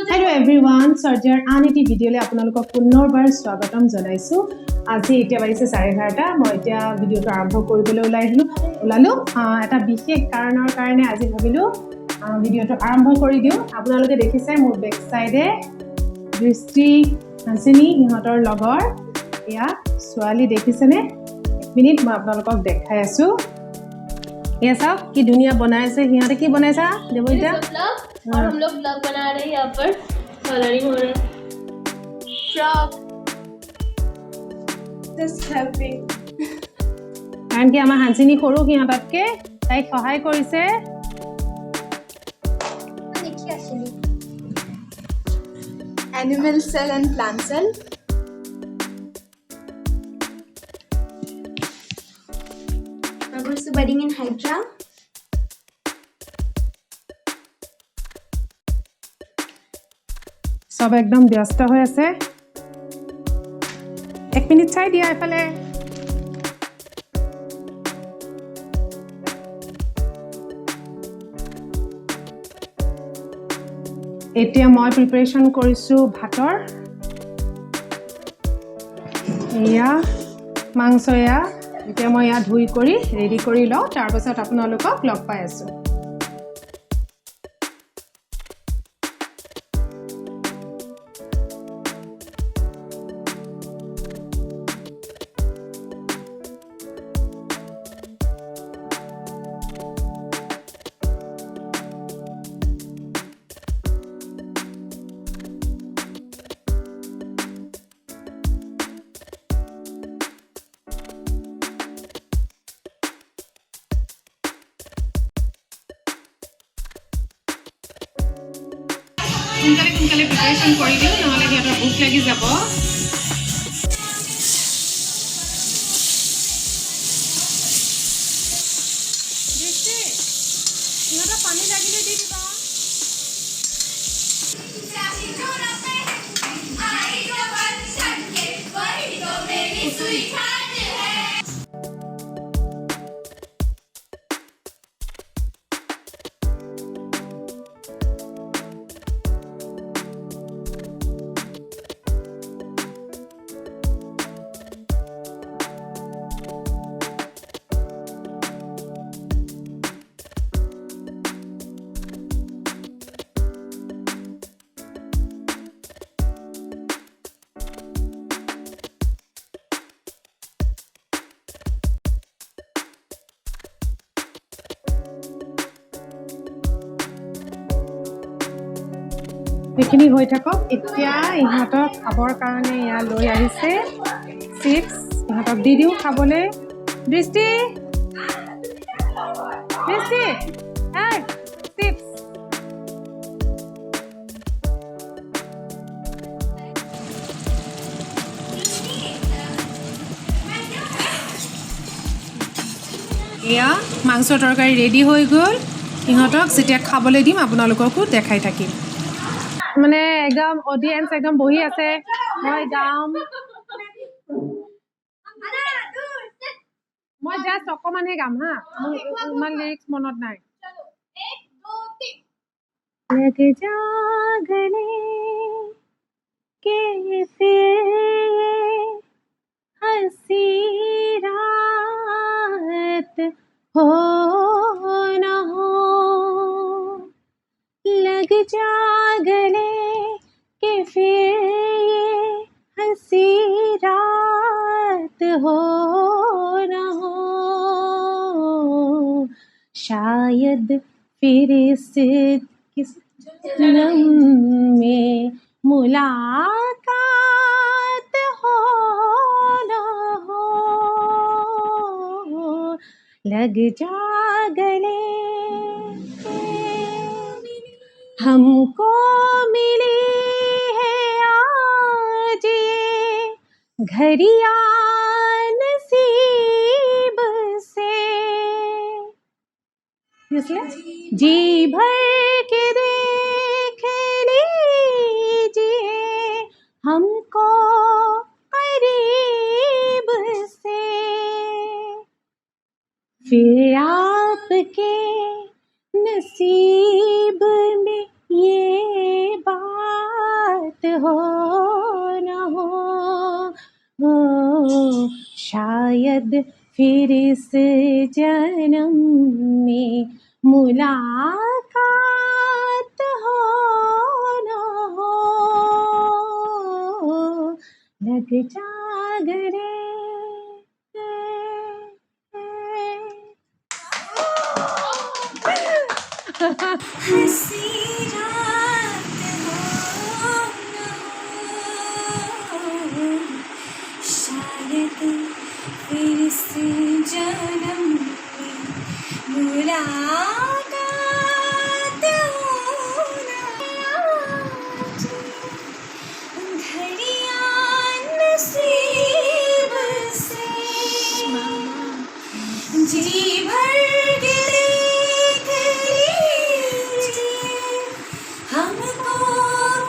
Hello everyone, Sarjar Aniti video le আপোনালোকক পুনৰবাৰ স্বাগতম জনাইছো। আজি এতিয়া বাজিছে 11:30 মই এতিয়া ভিডিওটো আৰম্ভ কৰিবলৈ ওলালো এটা বিশেষ কাৰণৰ কাৰণে আজি ভাবিলো ভিডিওটো আৰম্ভ কৰি দিও। আপোনালোকে দেখিছে মোৰ বেক সাইডে দৃষ্টি হাসিনী ইহঁতৰ লগৰ ইয়া ছোৱালী দেখিছেনে মিনিট মই আপোনালোকক দেখাই আছো। ये सब की दुनिया बनाए से यहाँ की बनाए सा देखो इधर और हम लोग ब्लॉग बना रहे हैं यहाँ पर कलरिंग हो रहा है फ्रॉक जस्ट हेल्पिंग एंड की आमा हांसिनी खरु की यहाँ तक के ताई सहाय करिसे देखिए असली animal cell and plant cell wedding in Hydra. सब एकदम व्यस्त हो আছে एक मिनिट চাই দিয়া এফালে এতিয়া মই প্ৰিপাৰেচন কৰিছো ভাতৰ ইয়া মাংসয়া এতিয়া মই ইয়া ধুই কৰি ৰেডি কৰি লওঁ তাৰ পাছত আপোনালোকক লগ পাই আছো সোনকালে প্ৰিপাৰেচন কৰি দিওঁ নহলে সিহঁতৰ ভোক লাগি যাব সিহঁতৰ পানী লাগিলে দি দিবা এইখিনি হৈ থাকক এতিয়া ইহঁতক খাবৰ কাৰণে ইয়া লৈ আহিছে চিপছ ইহঁতক দি দিওঁ খাবলৈ দৃষ্টি চিপছ এয়া মাংস তৰকাৰী ৰেডি হৈ গ'ল ইহঁতক যেতিয়া খাবলৈ দিম আপোনালোককো দেখাই থাকিম মানে একদম অডিয়েন্স একদম বহি আছে মই গাম মই জাস্ট অকমানহে গাম হা ইমান লিৰিক্স মনত নাই लग जा गले के फिर हंसी रात हो न हो लग जा गले के फिर ये हंसी रात हो न हो शायद फिर इस किस जन्म में मुलाकात हो न हो लग जा गले हमको मिली है आज ये घड़ियां नसीब से जी भर के देख लीजिए हमको करीब से फिर आपके नसीब में ये बात शायद फिर इस जन्म में मुलाकात हो न हो लग जा गले हंसी रात हो न हो शायद फिर से जन्म में मुलाकात हो न आज घड़ियां नसीब से जी भर के देख लीजिए हमको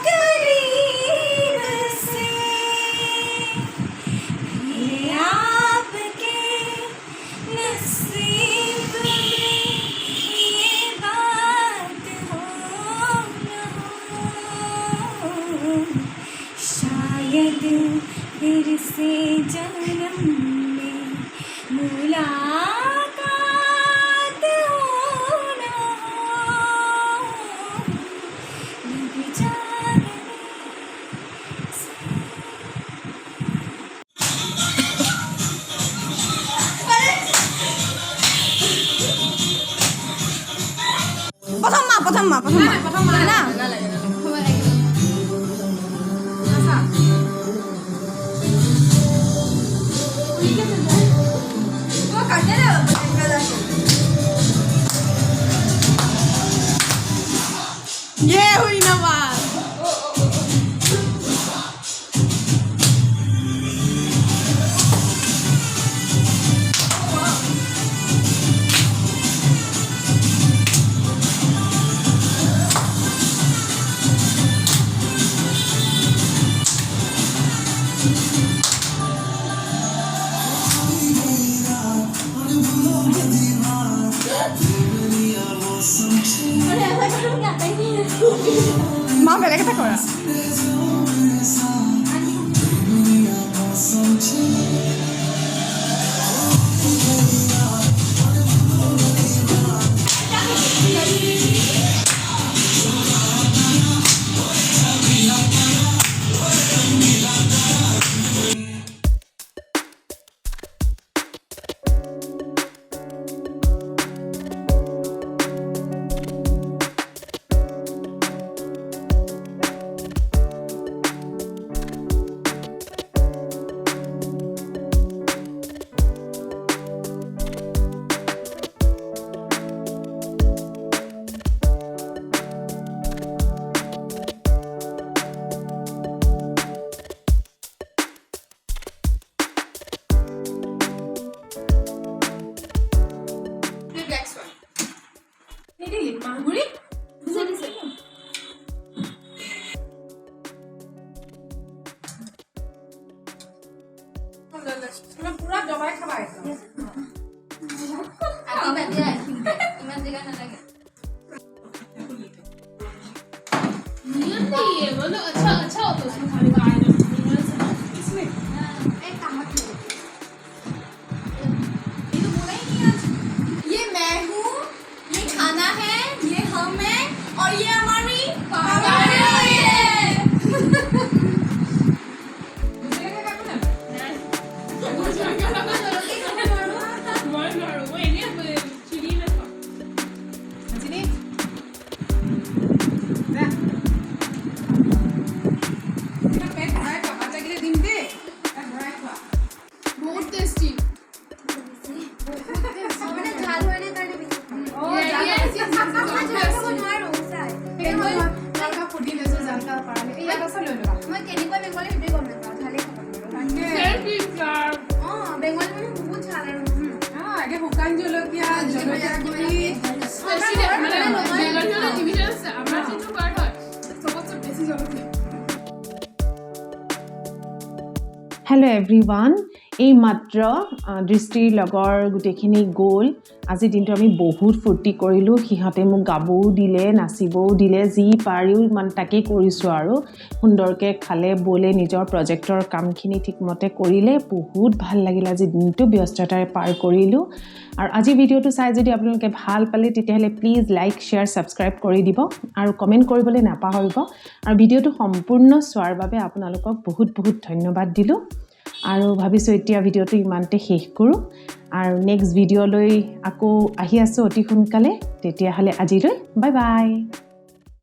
करीब से ये आपके नसीब में ये बात हो न हो शायद फिर से जन्म में मुलाकात हो न हो लग जा প্ৰথম মা না ये हुई ना बात মা বেলেগ এটা কৰা পুৰা দবাই খাবা अच्छा होता उसमें खाने का आया इसमें एक काम मत करो ये तो बोला ही नहीं आज ये मैं हूँ ये खाना है ये हम हैं और ये हमारी पावारी है बहुत टेस्टी শুকান জলকীয়া Hello everyone. এই মাত্ৰ দৃষ্টিৰ লগৰ গোটেইখিনি গ'ল আজি দিনটো আমি বহুত ফূৰ্তি কৰিলোঁ সিহঁতে মোক গাবও দিলে নাচিবও দিলে যি পাৰিও মানে তাকেই কৰিছোঁ আৰু সুন্দৰকৈ খালে বলে নিজৰ প্ৰজেক্টৰ কামখিনি ঠিকমতে কৰিলে বহুত ভাল লাগিল আজি দিনটো ব্যস্ততাৰে পাৰ কৰিলোঁ আৰু আজি ভিডিঅ'টো চাই যদি আপোনালোকে ভাল পালে তেতিয়াহ'লে প্লিজ লাইক শ্বেয়াৰ ছাবস্ক্ৰাইব কৰি দিব আৰু কমেণ্ট কৰিবলৈ নাপাহৰিব আৰু ভিডিঅ'টো সম্পূৰ্ণ চোৱাৰ বাবে আপোনালোকক বহুত বহুত ধন্যবাদ দিলোঁ আৰু ভাবিছোঁ এতিয়া ভিডিঅ'টো ইমানতে শেষ কৰোঁ আৰু নেক্সট ভিডিঅ'লৈ আকৌ আহি আছোঁ অতি সোনকালে তেতিয়াহ'লে আজিলৈ বাই বাই